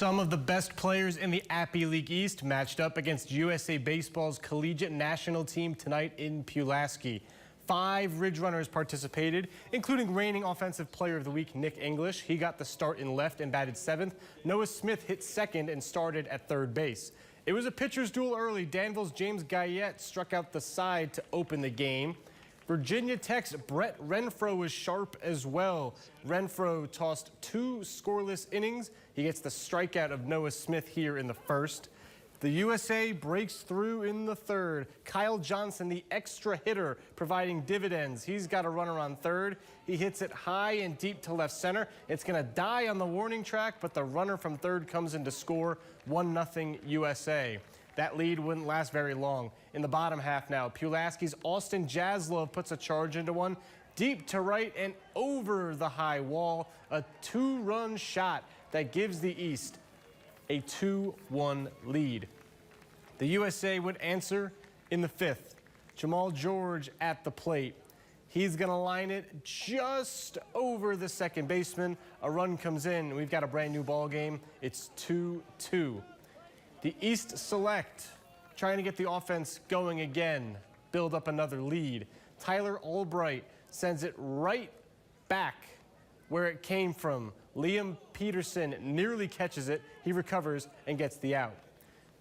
Some of the best players in the Appy League East matched up against USA Baseball's collegiate national team tonight in Pulaski. 5 Ridge Runners participated, including reigning Offensive Player of the Week Nick English. He got the start in left and batted 7th. Noah Smith hit second and started at third base. It was a pitcher's duel early. Danville's James Guyette struck out the side to open the game. Virginia Tech's Brett Renfro was sharp as well. Renfro tossed 2 scoreless innings. He gets the strikeout of Noah Smith here in the first. The USA breaks through in the third. Kyle Johnson, the extra hitter, providing dividends. He's got a runner on third. He hits it high and deep to left center. It's going to die on the warning track, but the runner from third comes in to score. 1-0 USA. That lead wouldn't last very long. In the bottom half now, Pulaski's Austin Jaslov puts a charge into one, deep to right and over the high wall. A 2-run shot that gives the East a 2-1 lead. The USA would answer in the 5th. Jamal George at the plate. He's going to line it just over the second baseman. A run comes in. We've got a brand new ball game. It's 2-2. The East select trying to get the offense going again, build up another lead. Tyler Albright sends it right back where it came from. Liam Peterson nearly catches it. He recovers and gets the out.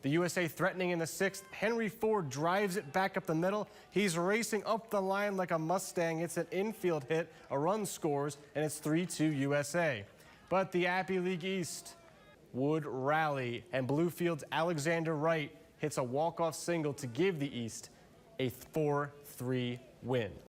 The USA threatening in the 6th. Henry Ford drives it back up the middle. He's racing up the line like a Mustang. It's an infield hit. A run scores, and it's 3-2 USA. But the Appy League East would rally, and Bluefield's Alexander Wright hits a walk-off single to give the East a 4-3 win.